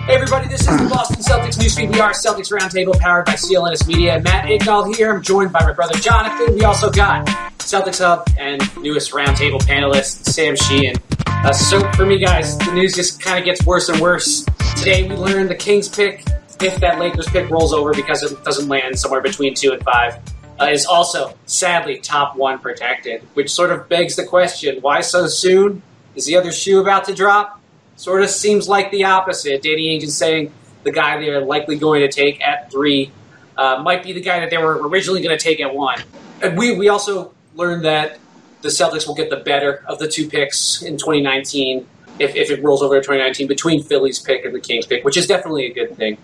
Hey everybody, this is the Boston Celtics newsfeed. We are Celtics Roundtable, powered by CLNS Media. Matt and Ignal here. I'm joined by my brother Jonathan. We also got Celtics Hub and newest Roundtable panelist, Sam Sheehan. So for me, guys, the news just kind of gets worse and worse. Today we learned the Kings pick, if that Lakers pick rolls over because it doesn't land somewhere between 2 and 5, is also, sadly, top 1 protected, which sort of begs the question, why so soon? Is the other shoe about to drop? Sort of seems like the opposite. Danny Ainge is saying the guy they're likely going to take at 3 might be the guy that they were originally going to take at 1. And we also learned that the Celtics will get the better of the 2 picks in 2019 if it rolls over to 2019 between Philly's pick and the Kings pick, which is definitely a good thing.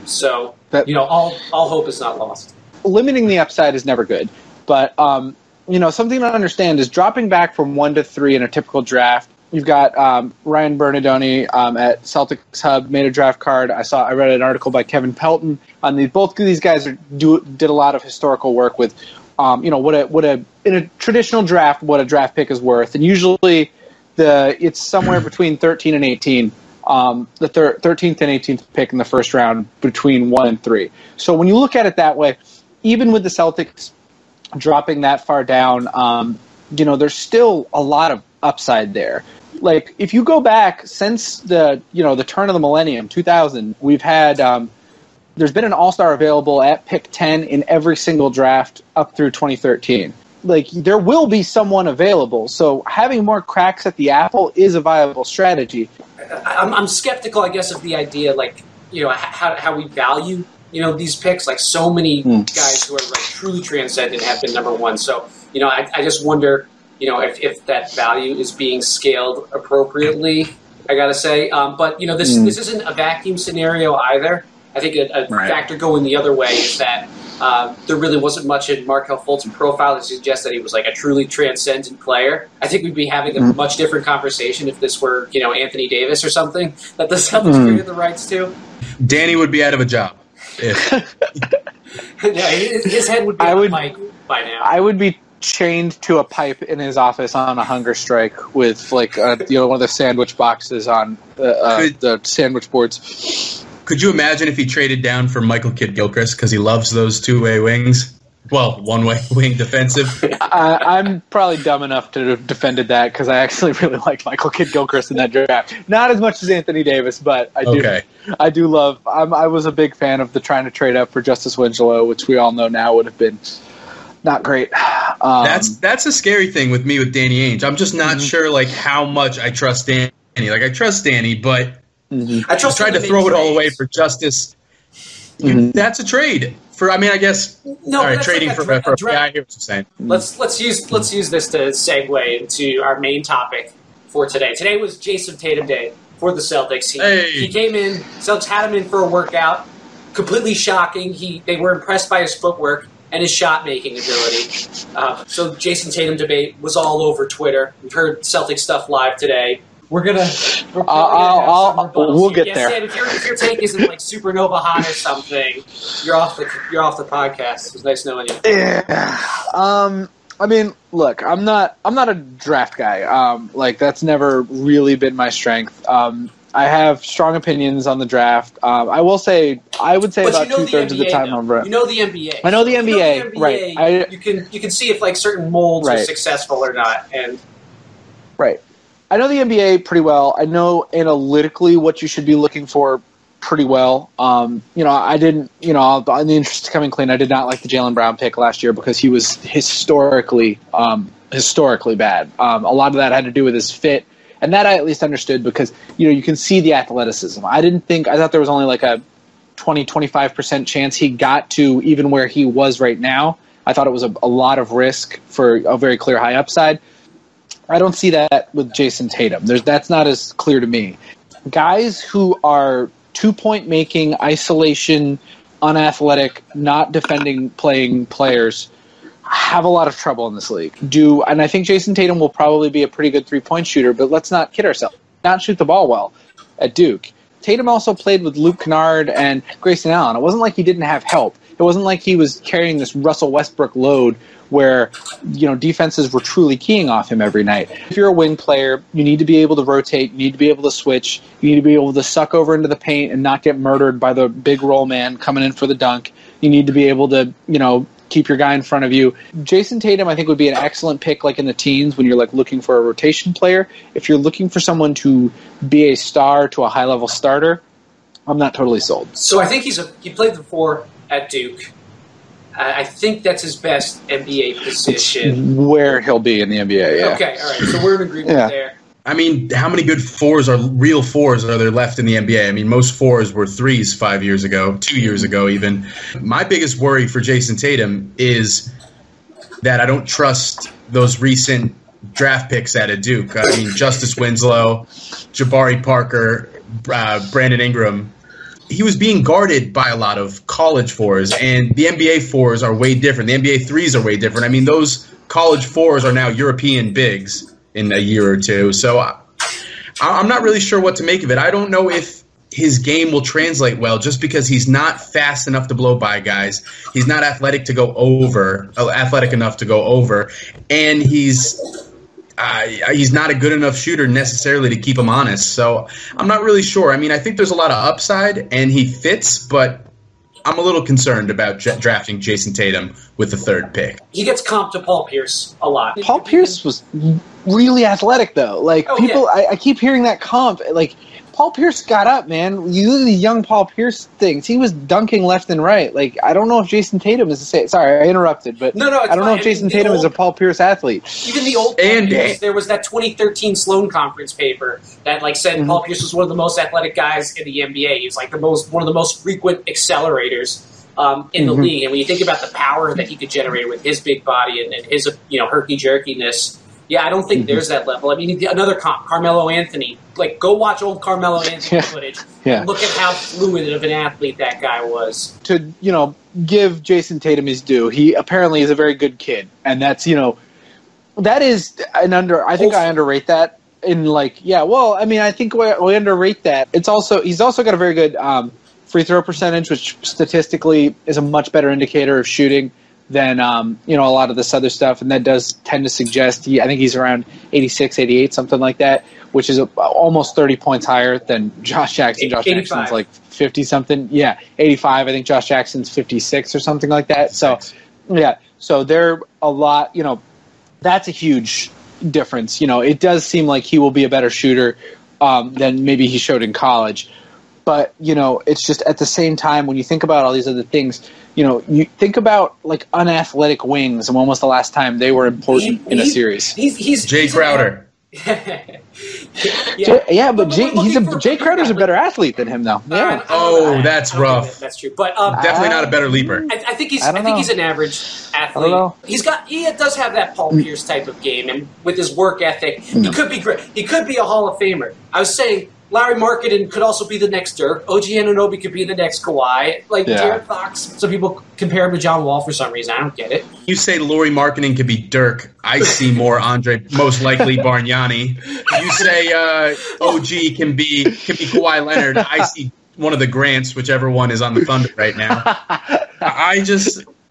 So, all hope is not lost. Limiting the upside is never good. But, something to understand is dropping back from 1 to 3 in a typical draft. You've got Ryan Bernardoni at Celtics Hub made a draft card. I read an article by Kevin Pelton on these. Both of these guys did a lot of historical work with, in a traditional draft, what a draft pick is worth, and usually it's somewhere between 13 and 18. The 13th and 18th pick in the first round between 1 and 3. So when you look at it that way, even with the Celtics dropping that far down, there's still a lot of upside there. Like, if you go back since the turn of the millennium, 2000, we've had there's been an all-star available at pick 10 in every single draft up through 2013. Like, there will be someone available, so having more cracks at the apple is a viable strategy. I'm skeptical, I guess, of the idea, how we value, these picks. Like, so many guys who are truly transcendent have been number 1. So, I just wonder, if that value is being scaled appropriately, I gotta say. But this isn't a vacuum scenario either. I think a factor going the other way is that there really wasn't much in Markelle Fultz's profile to suggest that he was like a truly transcendent player. I think we'd be having a much different conversation if this were, Anthony Davis or something that the Celtics created the rights to. Danny would be out of a job. Yeah, his head would be on the mic by now. I would be chained to a pipe in his office on a hunger strike with one of the sandwich boxes on the sandwich boards. Could you imagine if he traded down for Michael Kidd-Gilchrist because he loves those two-way wings? Well, one-way wing defensive. I'm probably dumb enough to have defended that because I actually really liked Michael Kidd-Gilchrist in that draft. Not as much as Anthony Davis, but I do love. I was a big fan of the trying to trade up for Justice Winslow, which we all know now would have been not great. That's a scary thing with me with Danny Ainge. I'm just not sure how much I trust Danny. I trust Danny, but I tried to throw it all away for Justice. That's a trade for. I guess. No, all right, trading for a guy. I hear what you're saying. Let's use this to segue into our main topic for today. Today was Jayson Tatum Day for the Celtics. He came in. Celtics had him in for a workout. Completely shocking. They were impressed by his footwork and his shot-making ability. So Jayson Tatum debate was all over Twitter. We've heard Celtic stuff live today. We'll get there. Sam, if your take isn't like supernova hot or something, you're off the podcast. It was nice knowing you. Yeah. Look, I'm not a draft guy. That's never really been my strength. I have strong opinions on the draft. I would say about 2/3 of the time I'm right. You know the NBA. I know the NBA, right? You can see if certain molds are successful or not, and right. I know the NBA pretty well. I know analytically what you should be looking for pretty well. I didn't. In the interest of coming clean, I did not like the Jaylen Brown pick last year because he was historically bad. A lot of that had to do with his fit. And that I at least understood because, you can see the athleticism. I thought there was only like a 20-25% chance he got to even where he was right now. I thought it was a lot of risk for a very clear high upside. I don't see that with Jayson Tatum. That's not as clear to me. Guys who are 2-point making, isolation, unathletic, not defending playing players have a lot of trouble in this league. And I think Jayson Tatum will probably be a pretty good 3-point shooter, but let's not kid ourselves. Not shoot the ball well at Duke. Tatum also played with Luke Kennard and Grayson Allen. It wasn't like he didn't have help. It wasn't like he was carrying this Russell Westbrook load where, defenses were truly keying off him every night. If you're a wing player, you need to be able to rotate, you need to be able to switch, you need to be able to suck over into the paint and not get murdered by the big roll man coming in for the dunk. You need to be able to, keep your guy in front of you. Jayson Tatum, I think, would be an excellent pick like in the teens when you're like looking for a rotation player. If you're looking for someone to be a star to a high-level starter, I'm not totally sold. So I think he played the 4 at Duke. I think that's his best NBA position. It's where he'll be in the NBA, yeah. Okay, all right. So we're in agreement there. I mean, how many good real fours are there left in the NBA? I mean, most 4s were 3s 5 years ago, 2 years ago even. My biggest worry for Jayson Tatum is that I don't trust those recent draft picks out of Duke. I mean, Justice Winslow, Jabari Parker, Brandon Ingram. He was being guarded by a lot of college 4s, and the NBA 4s are way different. The NBA 3s are way different. I mean, those college 4s are now European bigs in a year or two. So I'm not really sure what to make of it. I don't know if his game will translate well just because he's not fast enough to blow by guys. He's not athletic enough to go over, and he's not a good enough shooter necessarily to keep him honest. So I'm not really sure. I mean, I think there's a lot of upside, and he fits, but I'm a little concerned about drafting Jayson Tatum with the 3rd pick. He gets comped to Paul Pierce a lot. Paul Pierce was really athletic, though. I keep hearing that comp. Like, Paul Pierce got up, man. You look at the young Paul Pierce things. He was dunking left and right. Like, I don't know if Jayson Tatum is the same. Sorry, I interrupted, but no, I don't know if Jayson Tatum is a Paul Pierce athlete. Even the old Paul Pierce, there was that 2013 Sloan Conference paper that said Paul Pierce was one of the most athletic guys in the NBA. He was one of the most frequent accelerators in the league. And when you think about the power that he could generate with his big body and his herky-jerkiness, yeah, I don't think there's that level. I mean, another comp, Carmelo Anthony. Go watch old Carmelo Anthony footage. And look at how fluid of an athlete that guy was. To, give Jayson Tatum his due, he apparently is a very good kid. And that's, that is I think I underrate that. I think we underrate that. He's also got a very good free throw percentage, which statistically is a much better indicator of shooting than a lot of this other stuff, and that does tend to suggest I think he's around 86, 88, something like that, which is almost 30 points higher than Josh Jackson. Josh 85. Jackson's like 50-something. Yeah, 85. I think Josh Jackson's 56 or something like that. So, yeah, so they're a lot, that's a huge difference. It does seem like he will be a better shooter than maybe he showed in college. But, it's just at the same time, when you think about all these other things, you think about unathletic wings, and when was the last time they were important in a series? He's Jay Crowder. Jay Crowder's a better athlete than him, though. Yeah. That's rough. That's true, but definitely not a better leaper. I think he's an average athlete. He does have that Paul Pierce type of game, and with his work ethic, he could be great. He could be a Hall of Famer. I was saying, Larry Marketing could also be the next Dirk. OG Anunoby could be the next Kawhi. De'Aaron Fox. Some people compare him to John Wall for some reason. I don't get it. You say Lauri Marketing could be Dirk. I see more Andre, most likely Bargnani. You say OG can be Kawhi Leonard. I see one of the Grants, whichever one is on the Thunder right now. I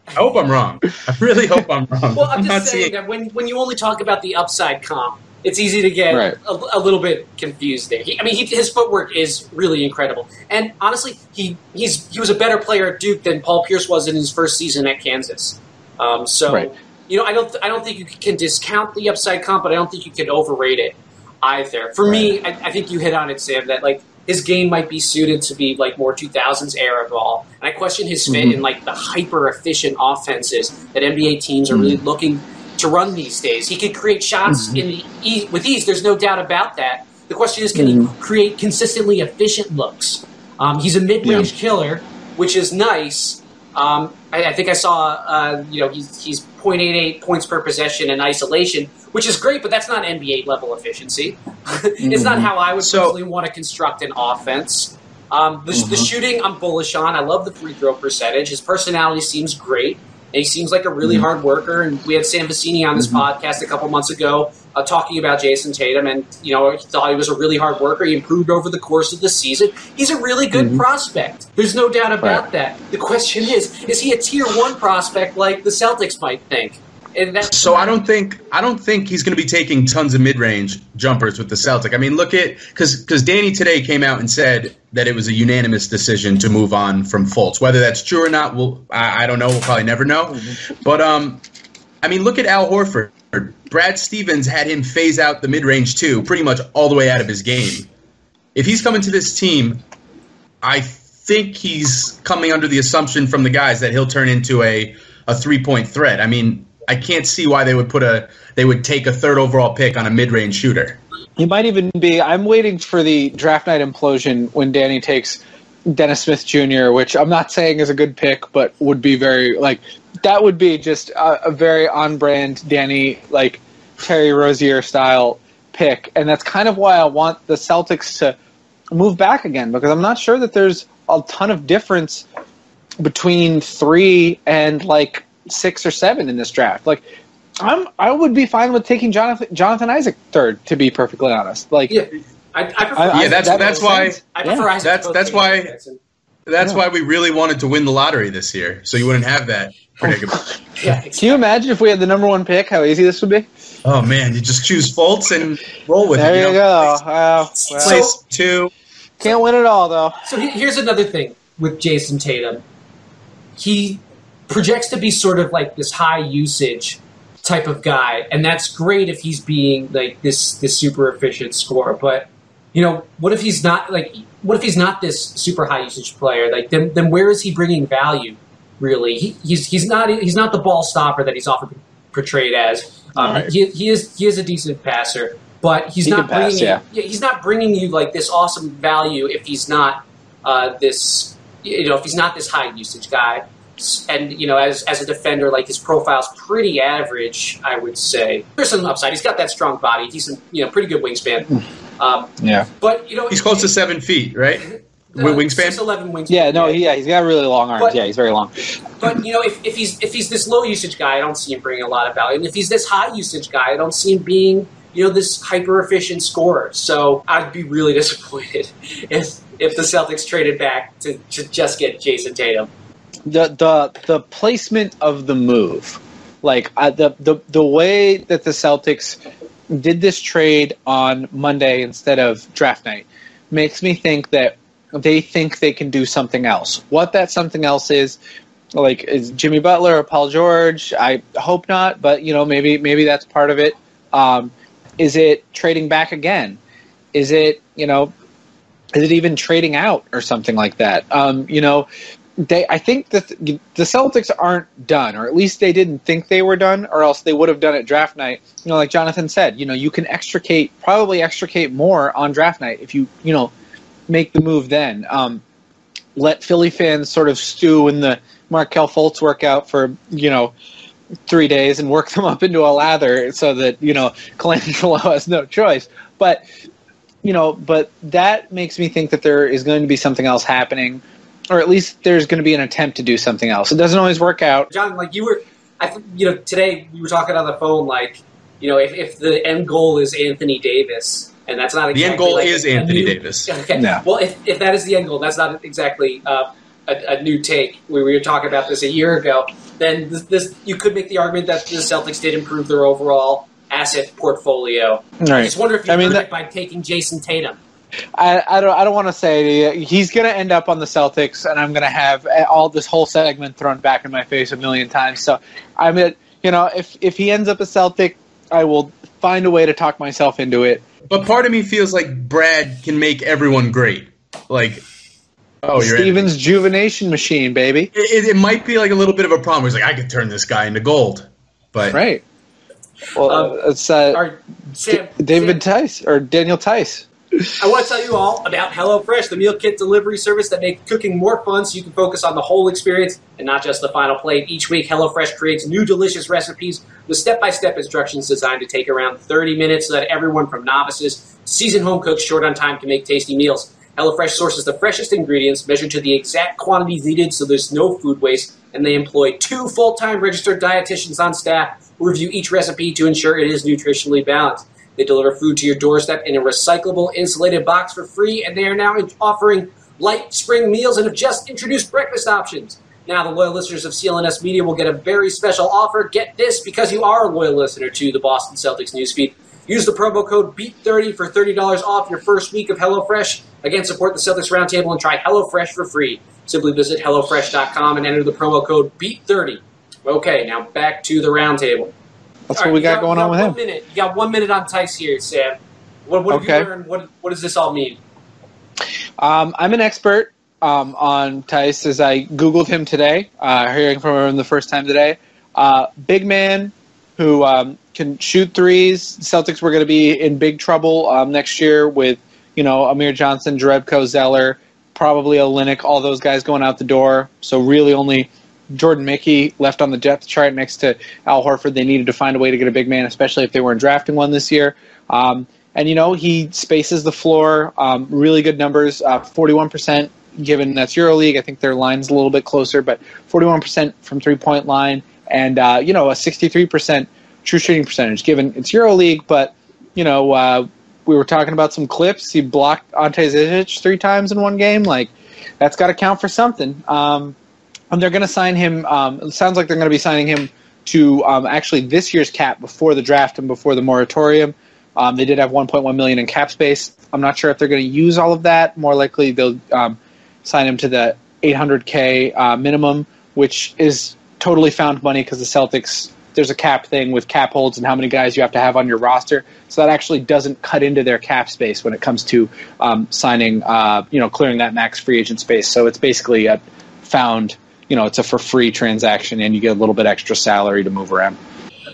hope I'm wrong. I really hope I'm wrong. Well, I'm just saying that when you only talk about the upside comp, it's easy to get a little bit confused there. His footwork is really incredible, and honestly, he was a better player at Duke than Paul Pierce was in his first season at Kansas. I don't think you can discount the upside comp, but I don't think you can overrate it either. For me, I think you hit on it, Sam. That his game might be suited to be more 2000s era ball, and I question his fit in the hyper efficient offenses that NBA teams are really looking to run these days. He could create shots with ease. There's no doubt about that. The question is, can he create consistently efficient looks? He's a mid-range killer, which is nice. I think I saw, he's 0.88 points per possession in isolation, which is great, but that's not NBA level efficiency. It's not how I would personally want to construct an offense. The shooting, I'm bullish on. I love the free throw percentage. His personality seems great. And he seems like a really hard worker, and we had Sam Vecini on this podcast a couple months ago talking about Jayson Tatum, and he thought he was a really hard worker. He improved over the course of the season. He's a really good prospect. There's no doubt about that. The question is he a tier 1 prospect like the Celtics might think? So I don't think he's going to be taking tons of mid-range jumpers with the Celtics. I mean, look at because Danny today came out and said that it was a unanimous decision to move on from Fultz. Whether that's true or not, I don't know. We'll probably never know. Mm-hmm. But I mean, look at Al Horford. Brad Stevens had him phase out the mid-range too, pretty much all the way out of his game. If he's coming to this team, I think he's coming under the assumption from the guys that he'll turn into a 3-point threat. I mean, I can't see why they would take a third overall pick on a mid-range shooter. He might even be. I'm waiting for the draft night implosion when Danny takes Dennis Smith Jr., which I'm not saying is a good pick, but would be very that would be just a very on-brand Danny Terry Rozier style pick, and that's kind of why I want the Celtics to move back again, because I'm not sure that there's a ton of difference between 3 and 6 or 7 in this draft. I would be fine with taking Jonathan Isaac third, to be perfectly honest. I prefer. That's why. I prefer Isaac. That's why we really wanted to win the lottery this year, so you wouldn't have that predicament. Yeah, exactly. Can you imagine if we had the number 1 pick? How easy this would be. Oh man, you just choose Fultz and roll with it. There you go. Place 2. Can't win it all though. So here's another thing with Jayson Tatum. He projects to be sort of this high usage type of guy, and that's great if he's being this super efficient scorer. But what if he's not what if he's not this super high usage player? Then where is he bringing value? Really, he's not the ball stopper that he's often portrayed as. Right. He is a decent passer, but he's not bringing you this awesome value if he's not this high usage guy. And as a defender, his profile's pretty average, I would say. There's some upside. He's got that strong body, decent, pretty good wingspan. But he's close to 7 feet, right? Wingspan. 6'11" wingspan. Yeah, no, he's got really long arms. He's very long. But if he's this low usage guy, I don't see him bringing a lot of value. And if he's this high usage guy, I don't see him being this hyper efficient scorer. So I'd be really disappointed if the Celtics traded back to just get Jayson Tatum. The placement of the move, the way that the Celtics did this trade on Monday instead of draft night, makes me think that they think they can do something else. What that something else is Jimmy Butler or Paul George? I hope not, but maybe that's part of it. Is it trading back again? Is it even trading out or something like that? I think that the Celtics aren't done, or at least they didn't think they were done, or else they would have done it draft night. Like Jonathan said, you can probably extricate more on draft night if you make the move then. Let Philly fans sort of stew in the Markelle Fultz workout for 3 days and work them up into a lather so that Colangelo has no choice. But that makes me think that there is going to be something else happening. Or at least there's going to be an attempt to do something else. It doesn't always work out. John, today we were talking on the phone, if the end goal is Anthony Davis, and that's not exactly the end goal is Anthony Davis. Okay. Yeah. Well, if that is the end goal, that's not exactly a new take. We were talking about this a year ago. Then this you could make the argument that the Celtics did improve their overall asset portfolio. Right. I just wonder if you did it by taking Jayson Tatum. I don't want to say to you, he's going to end up on the Celtics, and I'm going to have all this whole segment thrown back in my face a million times. So if he ends up a Celtic, I will find a way to talk myself into it. But part of me feels like Brad can make everyone great. Steven's Juvenation machine, baby. It might be a little bit of a problem. He's I could turn this guy into gold. But right. Well, it's David Theis or Daniel Theis. I want to tell you all about HelloFresh, the meal kit delivery service that makes cooking more fun so you can focus on the whole experience and not just the final plate. Each week, HelloFresh creates new delicious recipes with step-by-step instructions designed to take around 30 minutes so that everyone from novices to seasoned home cooks short on time can make tasty meals. HelloFresh sources the freshest ingredients measured to the exact quantities needed so there's no food waste, and they employ 2 full-time registered dietitians on staff who review each recipe to ensure it is nutritionally balanced. They deliver food to your doorstep in a recyclable, insulated box for free, and they are now offering light spring meals and have just introduced breakfast options. Now the loyal listeners of CLNS Media will get a very special offer. Get this, because you are a loyal listener to the Boston Celtics newsfeed. Use the promo code BEAT30 for $30 off your first week of HelloFresh. Again, support the Celtics Roundtable and try HelloFresh for free. Simply visit HelloFresh.com and enter the promo code BEAT30. Okay, now back to the Roundtable. That's what we got going on with him. You got 1 minute on Theis here, Sam. What have you learned? What does this all mean? I'm an expert on Theis, as I Googled him today, hearing from him the first time today. Big man who can shoot threes. The Celtics were going to be in big trouble next year with, Amir Johnson, Jerebko, Zeller, probably Olynyk, all those guys going out the door. So really only Jordan Mickey left on the depth chart next to Al Horford. They needed to find a way to get a big man, especially if they weren't drafting one this year. And he spaces the floor, really good numbers, 41%, given that's EuroLeague. I think their line's a little bit closer, but 41% from three-point line and, a 63% true shooting percentage, given it's EuroLeague. But, we were talking about some clips. He blocked Ante Zizic 3 times in one game. Like, that's got to count for something. And they're going to sign him. It sounds like they're going to be signing him to actually this year's cap before the draft and before the moratorium. They did have $1.1 million in cap space. I'm not sure if they're going to use all of that. More likely, they'll sign him to the $800K minimum, which is totally found money because the Celtics, there's a cap thing with cap holds and how many guys you have to have on your roster. So that actually doesn't cut into their cap space when it comes to signing, clearing that max free agent space. So it's basically a found, it's a for free transaction, and you get a little bit extra salary to move around.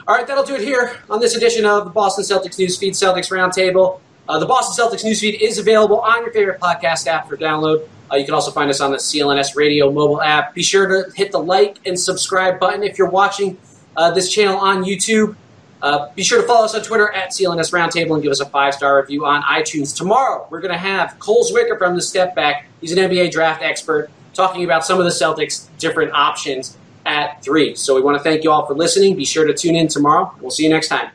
All right, that'll do it here on this edition of the Boston Celtics Newsfeed, Celtics Roundtable. The Boston Celtics Newsfeed is available on your favorite podcast app for download. You can also find us on the CLNS Radio mobile app. Be sure to hit the like and subscribe button if you're watching this channel on YouTube. Be sure to follow us on Twitter at CLNS Roundtable and give us a 5-star review on iTunes. Tomorrow, we're going to have Cole Zwicker from The Step Back. He's an NBA draft expert talking about some of the Celtics' different options at 3. So we want to thank you all for listening. Be sure to tune in tomorrow. We'll see you next time.